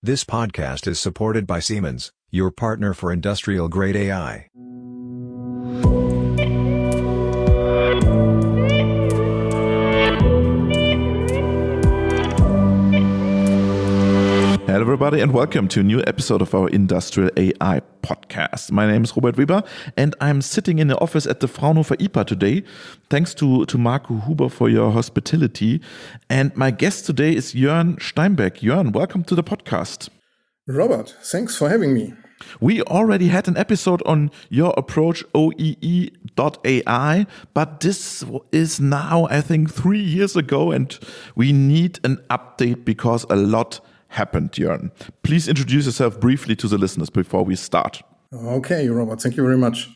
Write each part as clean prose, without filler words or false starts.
This podcast is supported by Siemens, your partner for industrial-grade AI. Hello everybody and welcome to a new episode of our Industrial AI podcast. My name is Robert Weber and I'm sitting in the office at the Fraunhofer IPA today. Thanks to Marco Huber for your hospitality. And my guest today is Joern Steinbeck. Joern, welcome to the podcast. Robert, thanks for having me. We already had an episode on your approach OEE.AI, but this is now, I think, 3 years ago and we need an update because a lot happened, Joern. Please introduce yourself briefly to the listeners before we start. Okay, Robert, thank you very much.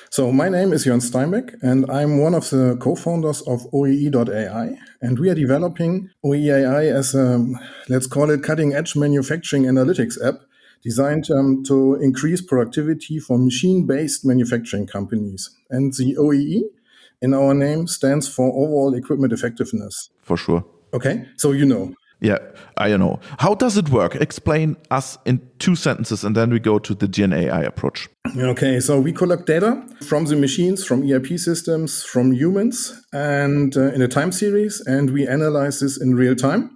So my name is Joern Steinbeck and I'm one of the co-founders of OEE.AI, and we are developing OEE.AI as a, let's call it, cutting-edge manufacturing analytics app designed to increase productivity for machine-based manufacturing companies. And the OEE in our name stands for Overall Equipment Effectiveness. For sure. Okay, so you know. Yeah, I know. How does it work? Explain us in 2 sentences and then we go to the GenAI approach. Okay, so we collect data from the machines, from ERP systems, from humans, and in a time series, and we analyze this in real time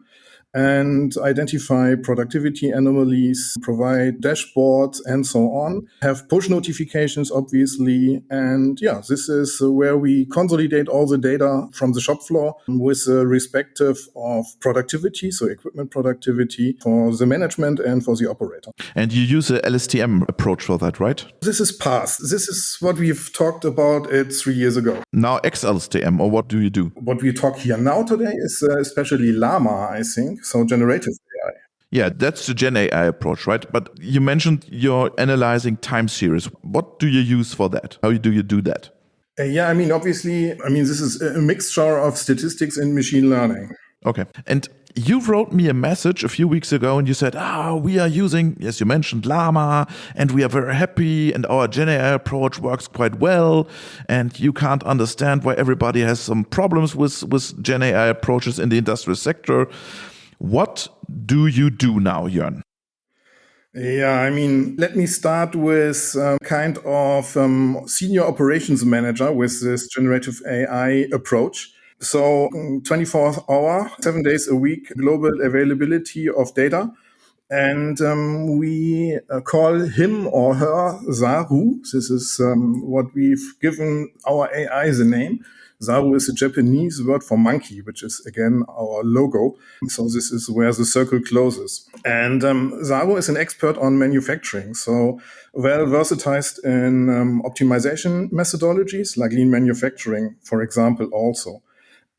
and identify productivity anomalies, provide dashboards, and so on. Have push notifications, obviously. And yeah, this is where we consolidate all the data from the shop floor with the respective of productivity, so equipment productivity for the management and for the operator. And you use a LSTM approach for that, right? This is past. This is what we've talked about 3 years ago. Now XLSTM, or what do you do? What we talk here now today is especially LLaMA, I think, so generative AI. Yeah, that's the GenAI approach, right? But you mentioned you're analyzing time series. What do you use for that? How do you do that? Obviously, this is a mixture of statistics and machine learning. Okay. And you wrote me a message a few weeks ago and you said, we are using, as you mentioned, LLaMA, and we are very happy and our GenAI approach works quite well. And you can't understand why everybody has some problems with GenAI approaches in the industrial sector. What do you do now, Joern? Yeah, let me start with kind of senior operations manager with this generative AI approach. So 24 hour, 7 days a week, global availability of data. And we call him or her Zaru. This is what we've given our AI the name. Zaru is a Japanese word for monkey, which is, again, our logo. So this is where the circle closes. And Zaru is an expert on manufacturing, so well versatized in optimization methodologies like lean manufacturing, for example, also.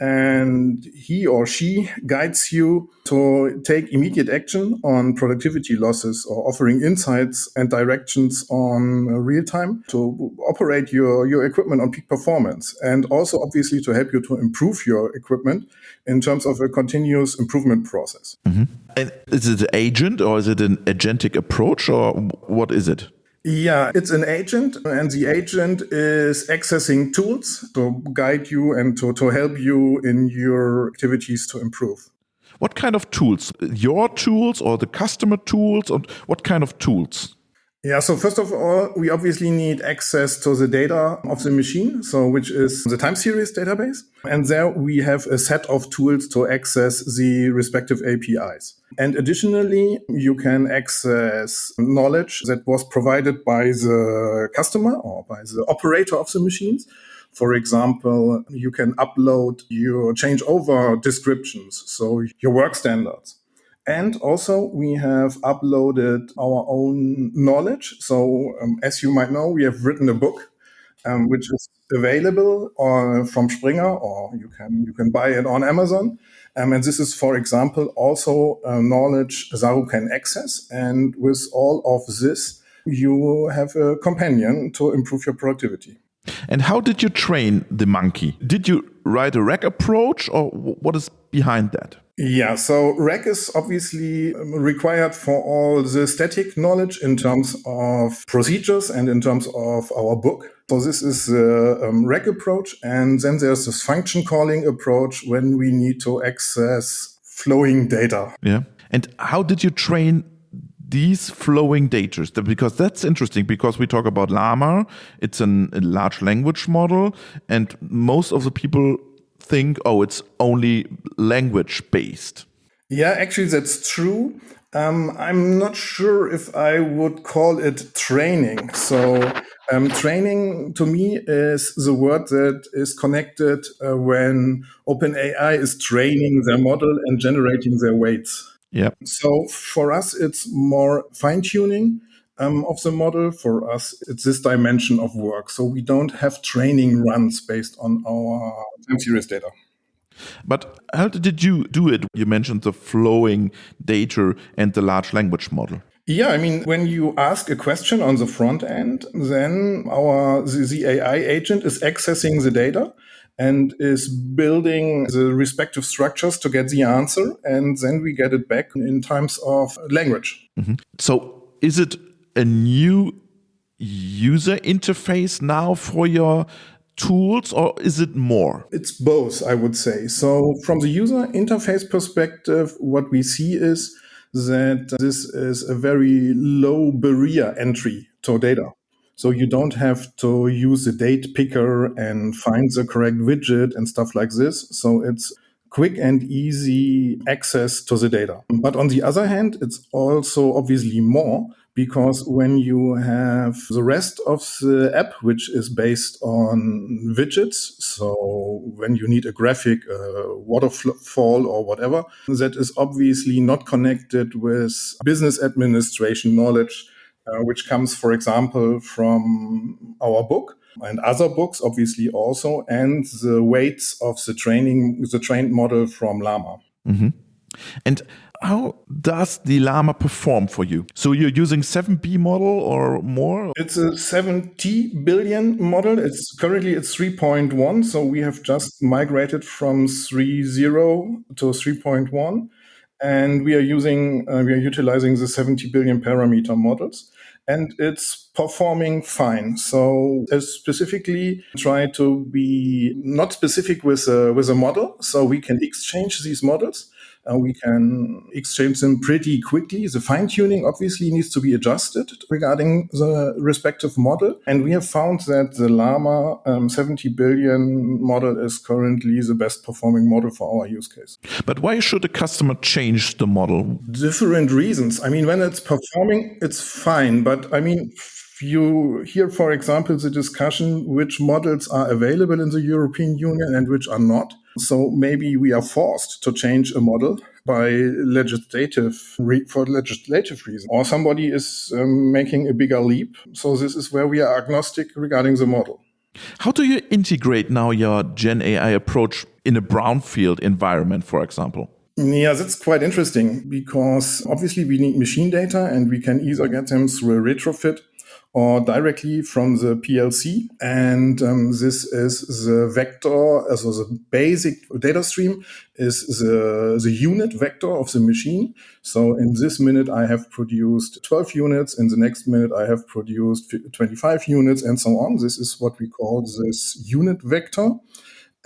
And he or she guides you to take immediate action on productivity losses or offering insights and directions on real time to operate your equipment on peak performance, and also obviously to help you to improve your equipment in terms of a continuous improvement process. Mm-hmm. And is it an agent or is it an agentic approach or what is it? Yeah, it's an agent, and the agent is accessing tools to guide you and to help you in your activities to improve. What kind of tools? Your tools or the customer tools? Or what kind of tools? Yeah, so first of all, we obviously need access to the data of the machine, so which is the time series database. And there we have a set of tools to access the respective APIs. And additionally, you can access knowledge that was provided by the customer or by the operator of the machines. For example, you can upload your changeover descriptions, so your work standards. And also, we have uploaded our own knowledge. So, as you might know, we have written a book, which is available from Springer, or you can buy it on Amazon. And this is, for example, also knowledge Zaru can access. And with all of this, you have a companion to improve your productivity. And how did you train the monkey? Did you write a RAG approach, or what is behind that? Yeah, so RAG is obviously required for all the static knowledge in terms of procedures and in terms of our book. So this is the RAG approach. And then there's this function calling approach when we need to access flowing data. Yeah. And how did you train these flowing data? Because that's interesting, because we talk about LLaMA, it's a large language model, and most of the people think, oh, it's only language based. Yeah, actually, that's true. I'm not sure if I would call it training. So, training to me is the word that is connected when OpenAI is training their model and generating their weights. Yeah. So, for us, it's more fine tuning of the model. For us, it's this dimension of work. So, we don't have training runs based on our time series data. But how did you do it? You mentioned the flowing data and the large language model. Yeah, I mean, when you ask a question on the front end, then the AI agent is accessing the data and is building the respective structures to get the answer, and then we get it back in terms of language. So is it a new user interface now for your tools, or is it more? It's both, I would say. So from the user interface perspective, what we see is that this is a very low barrier entry to data. So you don't have to use the date picker and find the correct widget and stuff like this. So it's quick and easy access to the data. But on the other hand, it's also obviously more, because when you have the rest of the app, which is based on widgets, so when you need a graphic, waterfall or whatever, that is obviously not connected with business administration knowledge, which comes, for example, from our book and other books, obviously also, and the weights of the trained model from LLaMA. And how does the LLaMA perform for you? So you're using 7B model or more? It's a 70 billion model. It's 3.1. So we have just migrated from 3.0 to 3.1. And we are utilizing the 70 billion parameter models, and it's performing fine. So I specifically try to be not specific with a model, so we can exchange these models. We can exchange them pretty quickly. The fine tuning obviously needs to be adjusted regarding the respective model. And we have found that the LLaMA 70 billion model is currently the best performing model for our use case. But why should a customer change the model? Different reasons. I mean, when it's performing, it's fine. But I mean, you hear, for example, the discussion which models are available in the European Union and which are not. So maybe we are forced to change a model for legislative reason, or somebody is making a bigger leap. So this is where we are agnostic regarding the model. How do you integrate now your GenAI approach in a brownfield environment, for example? Yeah, that's quite interesting, because obviously we need machine data, and we can either get them through a retrofit or directly from the PLC. And this is the vector, so the basic data stream is the unit vector of the machine. So in this minute, I have produced 12 units. In the next minute, I have produced 25 units, and so on. This is what we call this unit vector.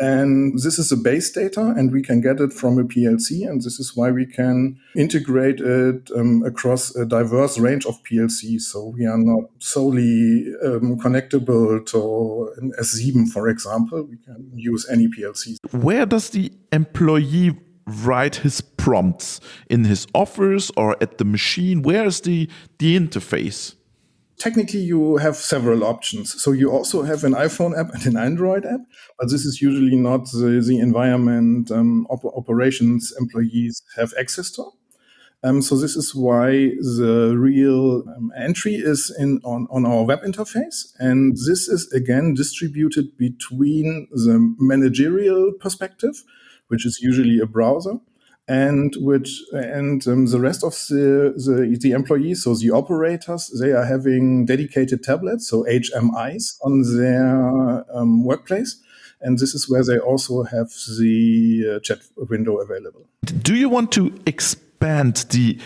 And this is the base data, and we can get it from a PLC. And this is why we can integrate it across a diverse range of PLCs. So we are not solely connectable to an S7, for example. We can use any PLCs. Where does the employee write his prompts? In his office or at the machine? Where is the interface? Technically, you have several options. So you also have an iPhone app and an Android app, but this is usually not the environment operations employees have access to. So this is why the real entry is on our web interface. And this is, again, distributed between the managerial perspective, which is usually a browser, and the rest of the employees, so the operators, they are having dedicated tablets, so HMIs, on their workplace. And this is where they also have the chat window available. Do you want to expand the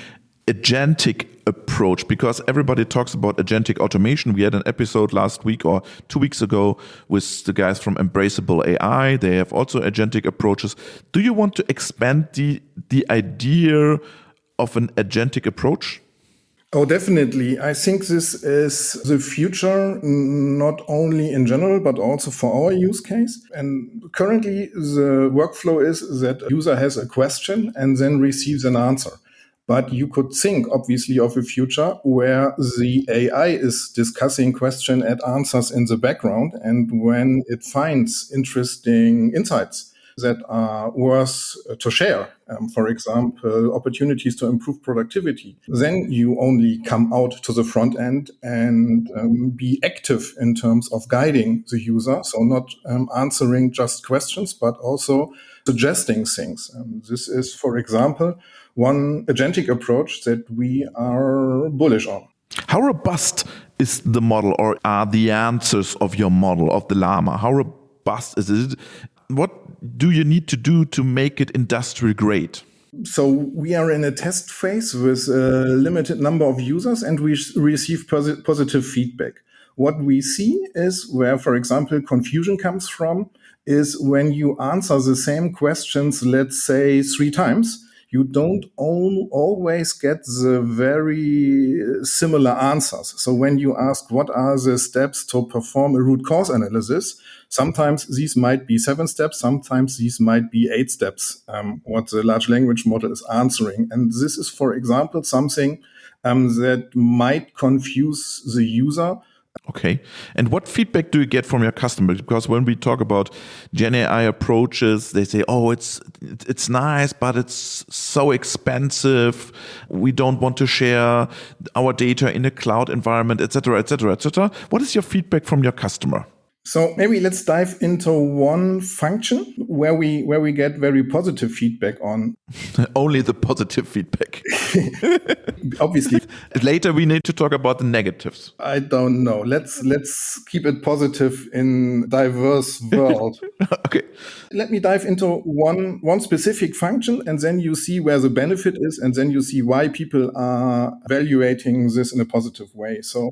agentic approach? Because everybody talks about agentic automation. We had an episode last week or 2 weeks ago with the guys from Embraceable AI. They have also agentic approaches. Do you want to expand the idea of an agentic approach? Oh, definitely. I think this is the future, not only in general, but also for our use case. And currently, the workflow is that a user has a question and then receives an answer. But you could think, obviously, of a future where the AI is discussing question and answers in the background. And when it finds interesting insights that are worth to share, for example, opportunities to improve productivity, then you only come out to the front end and be active in terms of guiding the user. So not answering just questions, but also suggesting things. This is, for example, one agentic approach that we are bullish on. How robust is the model, or are the answers of your model, of the llama? How robust is it? What do you need to do to make it industrial grade? So we are in a test phase with a limited number of users, and we receive positive feedback. What we see is where, for example, confusion comes from is when you answer the same questions, let's say 3 times, you don't always get the very similar answers. So when you ask what are the steps to perform a root cause analysis, sometimes these might be 7 steps, sometimes these might be 8 steps, what the large language model is answering. And this is, for example, something that might confuse the user. Okay. And what feedback do you get from your customers? Because when we talk about GenAI approaches, they say, "Oh, it's nice, but it's so expensive. We don't want to share our data in a cloud environment, etc., etc., etc." What is your feedback from your customer? So maybe let's dive into one function where we get very positive feedback on. Only the positive feedback. Obviously, Later we need to talk about the negatives. I don't know. Let's keep it positive in diverse world. Okay. Let me dive into one specific function, and then you see where the benefit is, and then you see why people are evaluating this in a positive way. So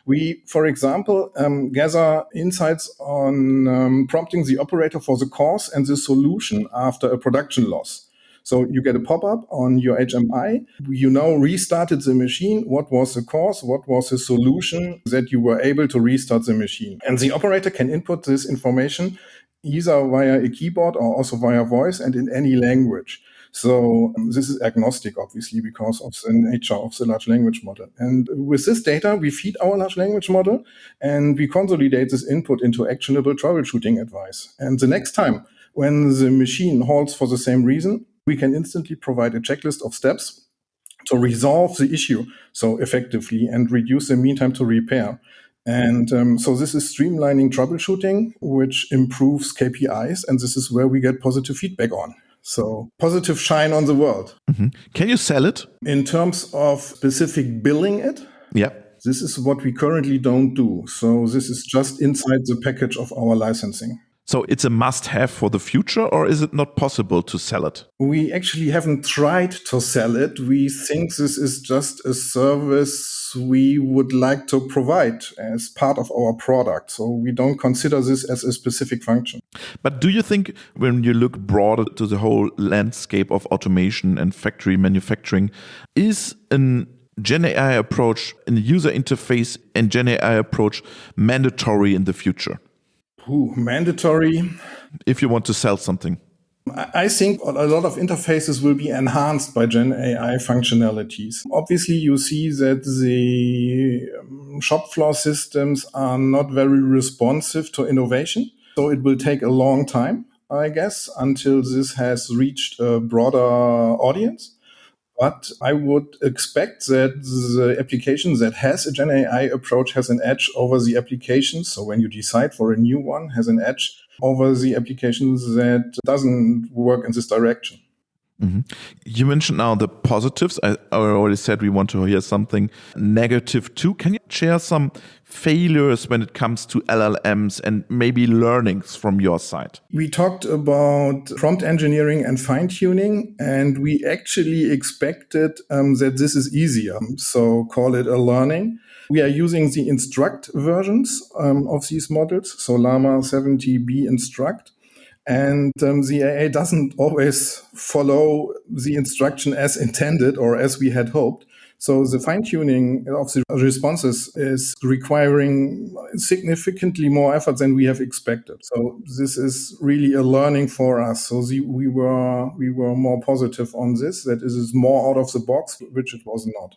we, for example, gather insights on prompting the operator for the cause and the solution after a production loss. So you get a pop-up on your HMI. You now restarted the machine. What was the cause? What was the solution that you were able to restart the machine? And the operator can input this information either via a keyboard or also via voice and in any language. So this is agnostic, obviously, because of the nature of the large language model. And with this data, we feed our large language model and we consolidate this input into actionable troubleshooting advice. And the next time when the machine halts for the same reason, we can instantly provide a checklist of steps to resolve the issue so effectively and reduce the mean time to repair. And so this is streamlining troubleshooting, which improves KPIs, and this is where we get positive feedback on. So positive shine on the world. Mm-hmm. Can you sell it? In terms of specific billing it, yeah. This is what we currently don't do. So this is just inside the package of our licensing. So it's a must-have for the future, or is it not possible to sell it? We actually haven't tried to sell it. We think this is just a service we would like to provide as part of our product. So we don't consider this as a specific function. But do you think when you look broader to the whole landscape of automation and factory manufacturing, is an GenAI approach in the user interface and GenAI approach mandatory in the future? Mandatory. If you want to sell something. I think a lot of interfaces will be enhanced by GenAI functionalities. Obviously, you see that the shop floor systems are not very responsive to innovation. So it will take a long time, I guess, until this has reached a broader audience. But I would expect that the application that has a GenAI approach has an edge over the applications. So when you decide for a new one, has an edge over the applications that doesn't work in this direction. Mm-hmm. You mentioned now the positives. I already said we want to hear something negative too. Can you share some failures when it comes to LLMs and maybe learnings from your side? We talked about prompt engineering and fine-tuning, and we actually expected that this is easier. So call it a learning. We are using the instruct versions of these models, so LLaMA 70B instruct. And the AI doesn't always follow the instruction as intended or as we had hoped. So the fine-tuning of the responses is requiring significantly more effort than we have expected. So this is really a learning for us. So we were more positive on this, that it is more out of the box, which it was not.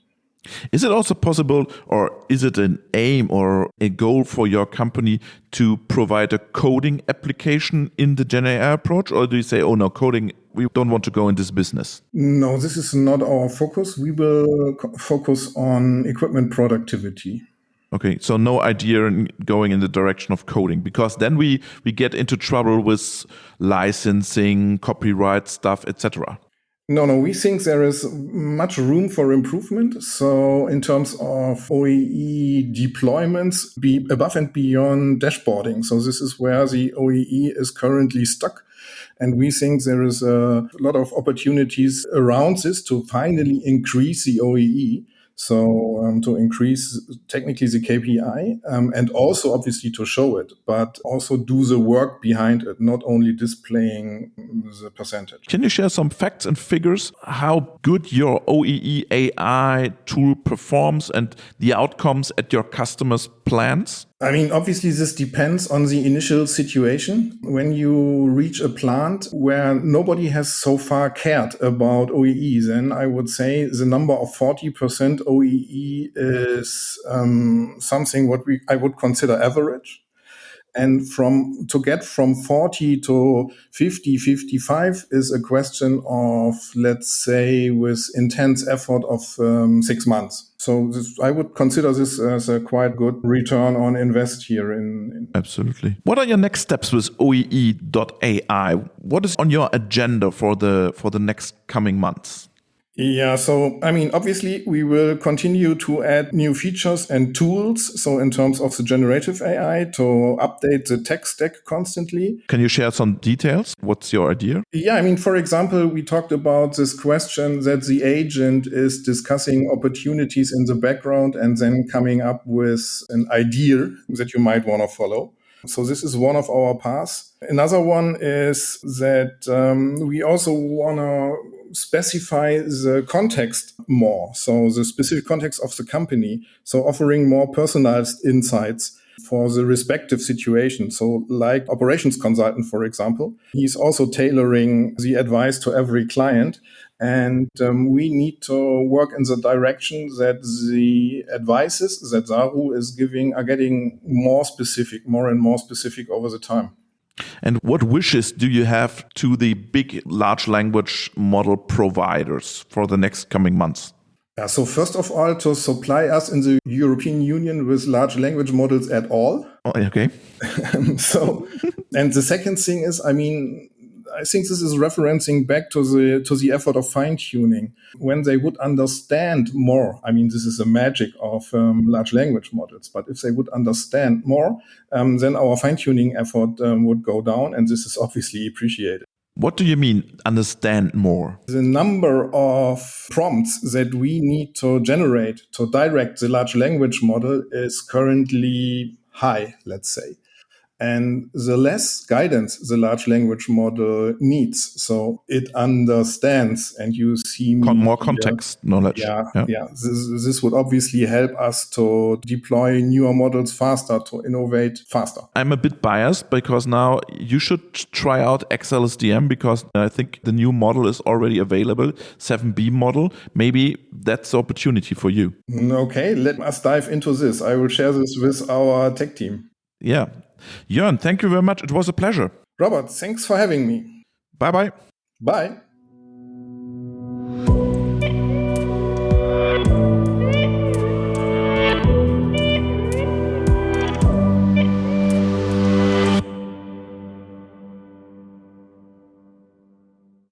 Is it also possible, or is it an aim or a goal for your company to provide a coding application in the GenAI approach? Or do you say, oh no, coding, we don't want to go in this business? No, this is not our focus. We will focus on equipment productivity. Okay, so no idea in going in the direction of coding, because then we get into trouble with licensing, copyright stuff, etc. No, we think there is much room for improvement. So in terms of OEE deployments, be above and beyond dashboarding. So this is where the OEE is currently stuck. And we think there is a lot of opportunities around this to finally increase the OEE. So to increase technically the KPI and also obviously to show it, but also do the work behind it, not only displaying the percentage. Can you share some facts and figures how good your OEE AI tool performs and the outcomes at your customers' plants? I mean, obviously, this depends on the initial situation. When you reach a plant where nobody has so far cared about OEE, then I would say the number of 40% OEE is something what I would consider average. And to get from 40 to 50, 55 is a question of, let's say, with intense effort of 6 months. So I would consider this as a quite good return on invest here. Absolutely. What are your next steps with OEE.ai? What is on your agenda for the next coming months? Yeah, so I mean, obviously, we will continue to add new features and tools. So in terms of the generative AI, to update the tech stack constantly. Can you share some details? What's your idea? Yeah, I mean, for example, we talked about this question that the agent is discussing opportunities in the background and then coming up with an idea that you might want to follow. So this is one of our paths. Another one is that we also want to specify the context more. So the specific context of the company. So offering more personalized insights for the respective situation. So like operations consultant, for example, he's also tailoring the advice to every client. And we need to work in the direction that the advices that Zaru is giving are getting more and more specific over the time. And what wishes do you have to the big large language model providers for the next coming months? Yeah, so first of all, to supply us in the European Union with large language models at all. Oh, okay. And the second thing is, I mean, I think this is referencing back to the effort of fine-tuning. When they would understand more, I mean, this is the magic of large language models, but if they would understand more, then our fine-tuning effort would go down, and this is obviously appreciated. What do you mean, understand more? The number of prompts that we need to generate to direct the large language model is currently high, let's say. And the less guidance the large language model needs, so it understands, and you see more context knowledge. Yeah. This would obviously help us to deploy newer models faster, to innovate faster. I'm a bit biased because now you should try out XLSDM, because I think the new model is already available, 7B model. Maybe that's the opportunity for you. Okay, let us dive into this. I will share this with our tech team. Yeah. Joern, thank you very much. It was a pleasure. Robert, thanks for having me. Bye-bye. Bye.